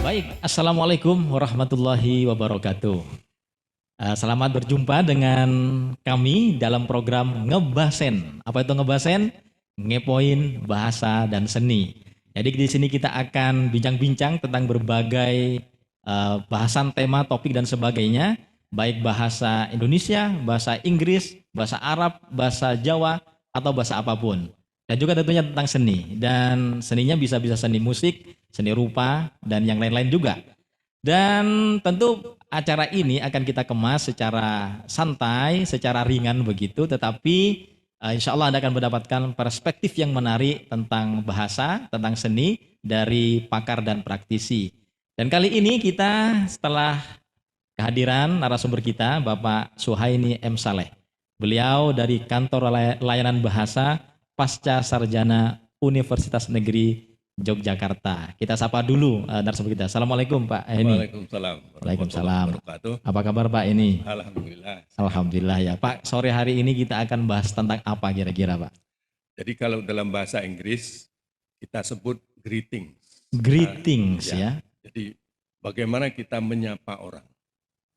Baik, Assalamualaikum warahmatullahi wabarakatuh. Selamat berjumpa dengan kami dalam program Ngebasen. Apa itu Ngebasen? Ngepoin bahasa dan seni. Jadi di sini kita akan bincang-bincang tentang berbagai bahasan, tema, topik dan sebagainya, baik bahasa Indonesia, bahasa Inggris, bahasa Arab, bahasa Jawa atau bahasa apapun. Dan juga tentunya tentang seni. Dan seninya bisa seni musik, seni rupa dan yang lain-lain juga. Dan tentu acara ini akan kita kemas secara santai, secara ringan begitu, tetapi insya Allah Anda akan mendapatkan perspektif yang menarik tentang bahasa, tentang seni dari pakar dan praktisi. Dan kali ini kita setelah kehadiran narasumber kita, Bapak Suhaini M. Saleh. Beliau dari Kantor Layanan Bahasa Pasca Sarjana Universitas Negeri Yogyakarta. Kita sapa dulu narasumber kita. Assalamualaikum Pak Eni. Waalaikumsalam. Waalaikumsalam. Apa kabar Pak Eni? Alhamdulillah. Alhamdulillah ya Pak. Sore hari ini kita akan bahas tentang apa kira-kira Pak? Jadi kalau dalam bahasa Inggris kita sebut greetings. Greetings ya. Jadi bagaimana kita menyapa orang.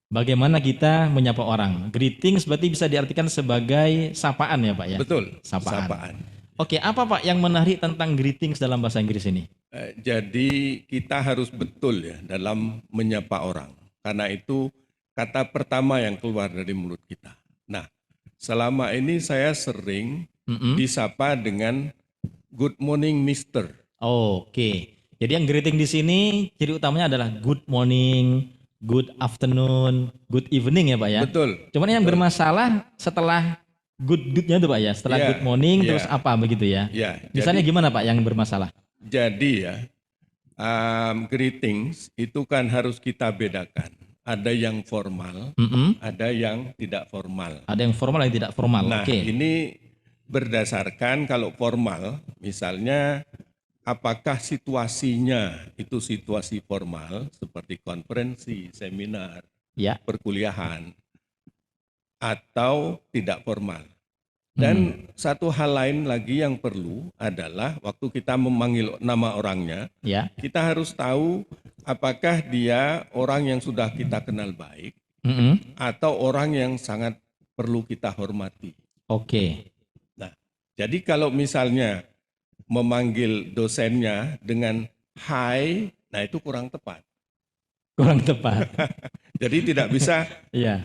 Bagaimana kita menyapa orang? Greetings berarti bisa diartikan sebagai sapaan ya Pak ya? Betul. Sapaan. Oke, apa Pak yang menarik tentang greetings dalam bahasa Inggris ini? Jadi kita harus betul ya dalam menyapa orang. Karena itu kata pertama yang keluar dari mulut kita. Nah, selama ini saya sering disapa dengan good morning Mister. Oke. Jadi yang greeting di sini ciri utamanya adalah good morning, good afternoon, good evening ya Pak ya? Betul. Cuman yang bermasalah setelah good-nya itu Pak ya, setelah good morning terus apa begitu ya? Misalnya gimana Pak yang bermasalah? Jadi ya, greetings itu kan harus kita bedakan. Ada yang formal, ada yang tidak formal. Ada yang formal, yang tidak formal. Nah, ini berdasarkan kalau formal, misalnya apakah situasinya itu situasi formal seperti konferensi, seminar, perkuliahan, atau tidak formal. Dan satu hal lain lagi yang perlu adalah waktu kita memanggil nama orangnya, kita harus tahu apakah dia orang yang sudah kita kenal baik atau orang yang sangat perlu kita hormati. Oke. Nah, jadi kalau misalnya memanggil dosennya dengan hi, nah itu kurang tepat. Kurang tepat. Jadi tidak bisa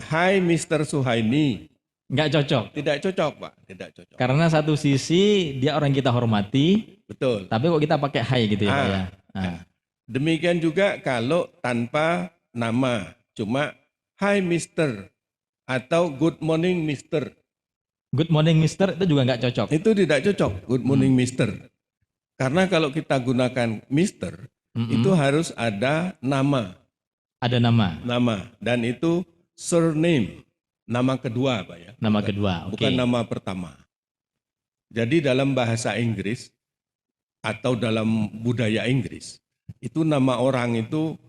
hi Mr. Suhaini. Nggak cocok. Tidak cocok Pak, tidak cocok. Karena satu sisi dia orang kita hormati, betul. Tapi kok kita pakai hai gitu ya Pak ya. Demikian juga kalau tanpa nama, cuma hi Mister atau good morning Mister. Good morning Mister itu juga nggak cocok. Itu tidak cocok, good morning Mister. Karena kalau kita gunakan Mister, itu harus ada nama. Ada nama. Nama, dan itu surname. Nama kedua Pak ya. Nama kedua, bukan nama pertama. Jadi dalam bahasa Inggris atau dalam budaya Inggris, itu nama orang itu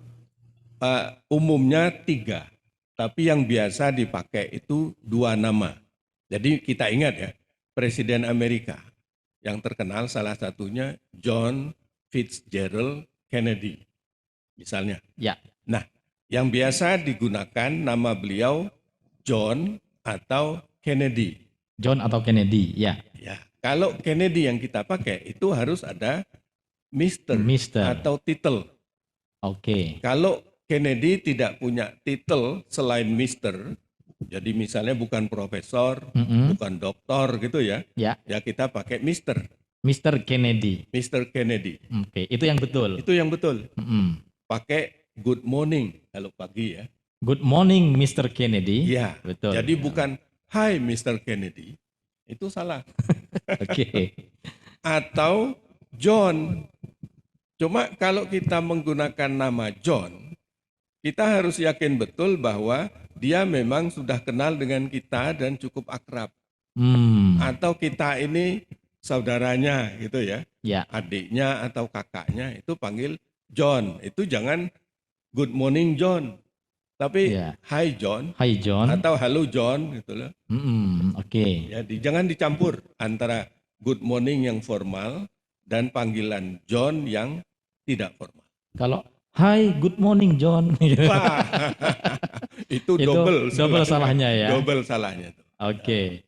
umumnya 3. Tapi yang biasa dipakai itu 2 nama. Jadi kita ingat ya, Presiden Amerika yang terkenal salah satunya John Fitzgerald Kennedy. Misalnya. Ya. Nah, yang biasa digunakan nama beliau John atau Kennedy. John atau Kennedy, ya. Ya, kalau Kennedy yang kita pakai itu harus ada Mister. Atau titel. Oke. Kalau Kennedy tidak punya titel selain Mister, jadi misalnya bukan profesor, bukan doktor gitu ya, ya kita pakai Mister. Mister Kennedy. Mister Kennedy. Oke, itu yang betul. Itu yang betul. Pakai good morning kalau pagi ya. Good morning Mr. Kennedy. Iya, betul. Jadi bukan hi Mr. Kennedy. Itu salah. Oke. Atau John. Cuma kalau kita menggunakan nama John, kita harus yakin betul bahwa dia memang sudah kenal dengan kita dan cukup akrab. Atau kita ini saudaranya gitu ya. Adiknya atau kakaknya itu panggil John. Itu jangan good morning John. Tapi hi John, atau halo John gitu loh. Oke. Jadi jangan dicampur antara good morning yang formal dan panggilan John yang tidak formal. Kalau Hi, good morning John. Wah, itu Itu double salahnya ya. Double salahnya. Oke.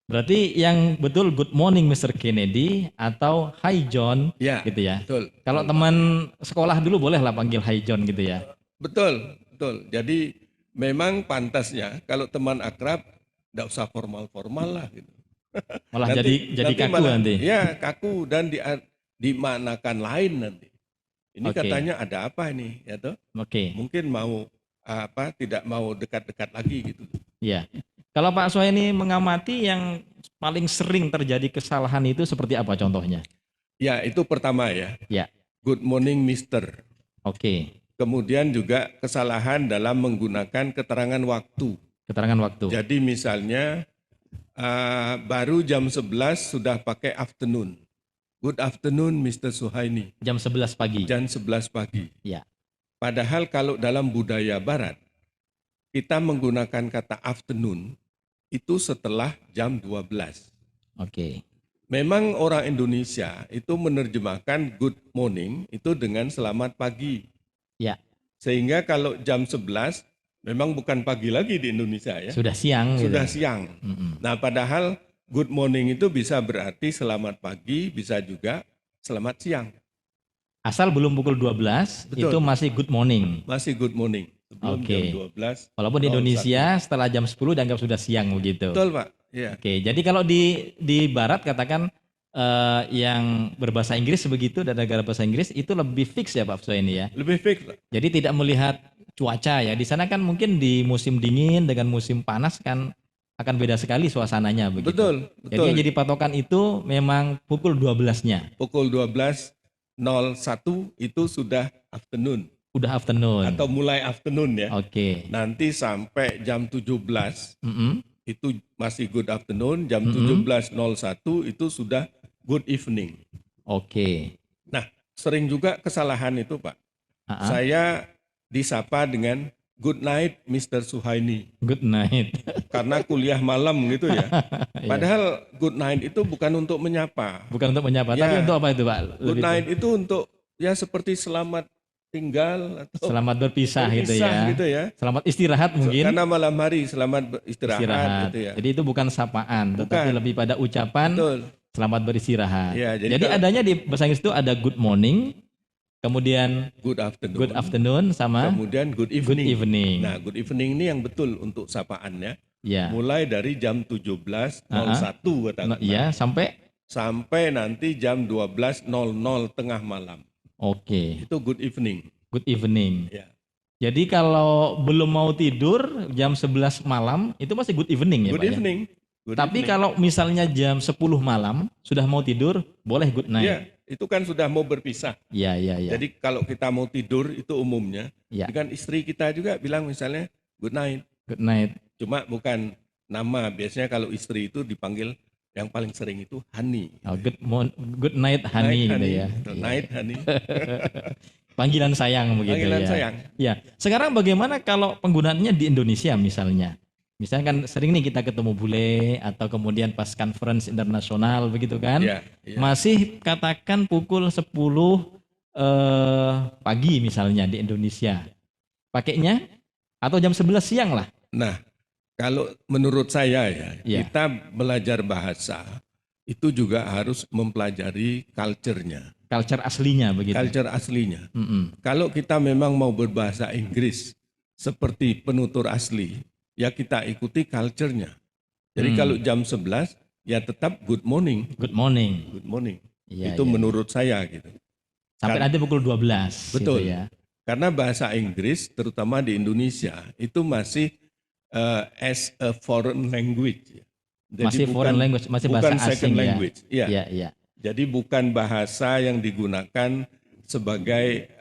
Berarti yang betul good morning Mr. Kennedy atau hi John Ya, gitu ya. betul. Kalau teman sekolah dulu boleh lah panggil hi John gitu ya. Betul, betul. Jadi memang pantasnya kalau teman akrab tidak usah formal-formal lah gitu. Malah jadi kaku malah, nanti. Ya, kaku dan dimaknakan lain nanti. Ini Oke. katanya ada apa ini, ya toh? Oke. Mungkin mau tidak mau dekat-dekat lagi gitu. Iya. Kalau Pak Suhaini mengamati yang paling sering terjadi kesalahan itu seperti apa contohnya? Ya, itu pertama ya. Ya. Good morning, Mister. Oke. Kemudian juga kesalahan dalam menggunakan keterangan waktu. Keterangan waktu. Jadi misalnya baru jam 11 sudah pakai afternoon. Good afternoon, Mr. Suhaini. Jam 11 pagi. Jam 11 pagi. Ya. Padahal kalau dalam budaya barat, kita menggunakan kata afternoon itu setelah jam 12. Oke. Memang orang Indonesia itu menerjemahkan good morning itu dengan selamat pagi. Ya. Sehingga kalau jam 11 memang bukan pagi lagi di Indonesia ya. Sudah siang. Sudah gitu. siang. Nah, padahal good morning itu bisa berarti selamat pagi, bisa juga selamat siang. Asal belum pukul 12, Betul. itu masih good morning. Masih good morning. Sebelum Oke. jam 12. Walaupun di Indonesia setelah jam 10 dianggap sudah siang begitu. Betul, Pak. Ya. Oke, jadi kalau di barat katakan yang berbahasa Inggris begitu dan negara bahasa Inggris itu lebih fix ya Pak Suhaini ya. Lebih fix, Pak. Jadi tidak melihat cuaca ya. Di sana kan mungkin di musim dingin dengan musim panas kan akan beda sekali suasananya begitu. Betul, Jadi betul. yang jadi patokan itu memang pukul 12-nya. Pukul 12.01 itu sudah afternoon Udah afternoon. atau mulai afternoon ya. Oke. Nanti sampai jam 17 Mm-mm. itu masih good afternoon, jam 17.01 itu sudah good evening. Oke. Nah, sering juga kesalahan itu, Pak. Ah-ah. Saya disapa dengan good night Mr. Suhaini Good night. karena kuliah malam gitu ya. Iya. Padahal good night itu bukan untuk menyapa. Bukan untuk menyapa, Ya. tapi untuk apa itu Pak? Good Lebih night itu untuk ya seperti selamat tinggal atau selamat berpisah gitu ya. gitu ya. Selamat istirahat mungkin. Karena malam hari selamat istirahat gitu ya. Jadi itu bukan sapaan, tetapi Bukan. lebih pada ucapan Betul. selamat beristirahat. Ya, jadi jadi kalau- adanya di bahasa Inggris itu ada good morning, kemudian Good afternoon. good afternoon sama Kemudian good good evening. evening. Nah, good evening ini yang betul untuk sapaannya. Ya. Mulai dari jam 17.01 katakanlah, Iya, sampai nanti jam 12.00 tengah malam. oke. Itu good evening. Good evening. Ya. Jadi kalau belum mau tidur jam 11 malam itu masih good evening ya Good Pak ya? evening. Good Tapi evening. kalau misalnya jam 10 malam sudah mau tidur, boleh good night. Ya, itu kan sudah mau berpisah. Iya, iya, iya. Jadi kalau kita mau tidur itu umumnya Ya. dengan istri kita juga bilang misalnya good night. Good night. Cuma bukan nama. Biasanya kalau istri itu dipanggil yang paling sering itu honey. Oh, good night honey gitu ya. Good Iya. night honey. Panggilan sayang begitu Panggilan ya. sayang. Ya. Sekarang bagaimana kalau penggunaannya di Indonesia misalnya? Misalnya kan sering nih kita ketemu bule atau kemudian pas conference internasional begitu kan. Ya, ya. Masih katakan pukul 10 pagi misalnya di Indonesia. Pakainya atau jam 11 siang lah. Nah, kalau menurut saya ya, Ya. kita belajar bahasa itu juga harus mempelajari culture-nya, Culture aslinya begitu. culture aslinya. Mm-mm. Kalau kita memang mau berbahasa Inggris seperti penutur asli, ya kita ikuti culture-nya. Jadi kalau jam 11 ya tetap good morning, Good morning. good morning. Iya, Itu iya. menurut saya gitu. Sampai nanti pukul 12 Betul. gitu ya. Karena bahasa Inggris terutama di Indonesia itu masih as a foreign language. Jadi Masih foreign language, masih bahasa bukan asing second ya. language. Iya. Iya, iya. Jadi bukan bahasa yang digunakan sebagai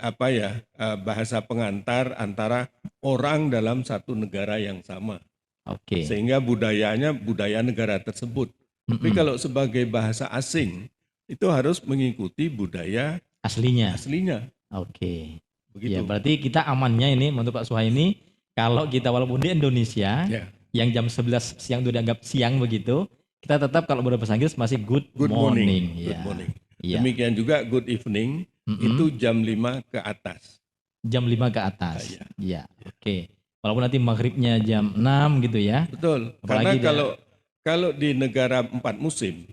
bahasa pengantar antara orang dalam satu negara yang sama. Oke. Sehingga budayanya budaya negara tersebut. Tapi kalau sebagai bahasa asing itu harus mengikuti budaya Aslinya. aslinya. Oke. Begitu. Ya, berarti kita amannya ini menurut Pak Suhaini kalau kita walaupun di Indonesia Ya. yang jam 11 siang itu dianggap siang begitu, kita tetap kalau berbahasa Inggris masih good, Good morning. Ya. Good morning. Iya. Demikian juga good evening itu jam 5 ke atas. jam 5 ke atas. Iya. Iya, oke. Walaupun nanti maghribnya jam 6 gitu ya. Betul. Apalagi Karena kalau di negara 4 musim,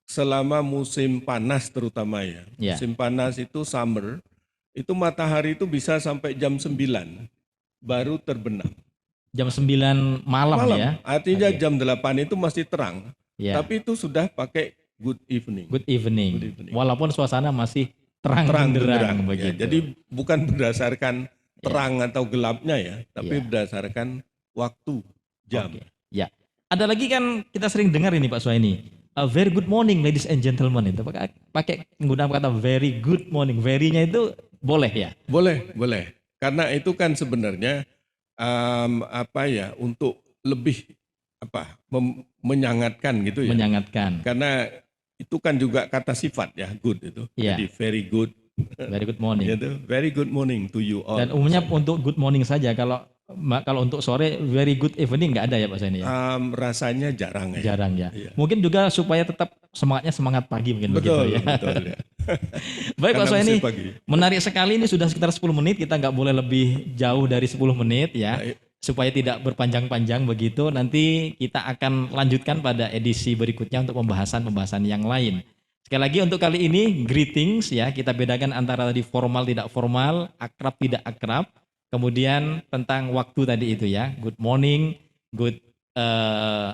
selama musim panas terutama ya, Ya. musim panas itu summer, itu matahari itu bisa sampai jam 9 baru terbenam. Jam 9 malam, ya. Artinya Oke. jam 8 itu masih terang, Ya. tapi itu sudah pakai good evening. Good evening. Good evening. Walaupun suasana masih terang Terang-benderang. Ya, begitu. jadi bukan berdasarkan terang atau gelapnya ya, tapi Ya. berdasarkan waktu, jam. Oke. Ya. Ada lagi kan kita sering dengar ini Pak Suhaini. A very good morning ladies and gentlemen, itu pakai menggunakan kata very good morning. Very-nya itu boleh ya? Boleh, boleh. Karena itu kan sebenarnya untuk lebih menyangatkan gitu ya. Menyangatkan. Karena itu kan juga kata sifat ya, good itu. Iya. Jadi very good. Very good morning. Gitu. Very good morning to you all. Dan umumnya untuk good morning saja. Kalau untuk sore very good evening nggak ada ya Pak Suhaini ya? Rasanya jarang ya. Jarang ya. Iya. Mungkin juga supaya tetap semangat pagi mungkin Betul, begitu ya. betul ya. Baik Pak Karena Suhaini, mesti pagi. menarik sekali ini sudah sekitar 10 menit, kita nggak boleh lebih jauh dari 10 menit ya. Baik. Supaya tidak berpanjang-panjang begitu, nanti kita akan lanjutkan pada edisi berikutnya untuk pembahasan-pembahasan yang lain. Sekali lagi untuk kali ini greetings ya, kita bedakan antara tadi formal tidak formal, akrab tidak akrab. Kemudian tentang waktu tadi itu ya, good morning, good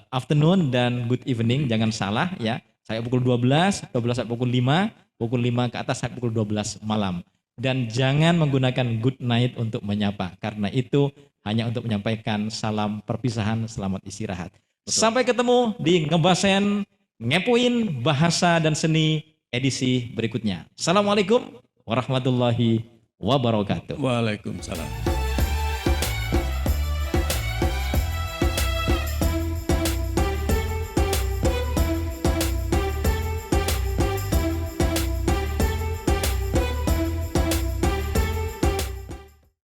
afternoon dan good evening, jangan salah ya. Saya pukul 12 sampai pukul 5 ke atas sampai pukul 12 malam. Dan jangan menggunakan good night untuk menyapa, karena itu hanya untuk menyampaikan salam perpisahan, selamat istirahat. Sampai ketemu di Ngebasen, Ngepoin Bahasa dan Seni edisi berikutnya. Assalamualaikum warahmatullahi wabarakatuh. Waalaikumsalam.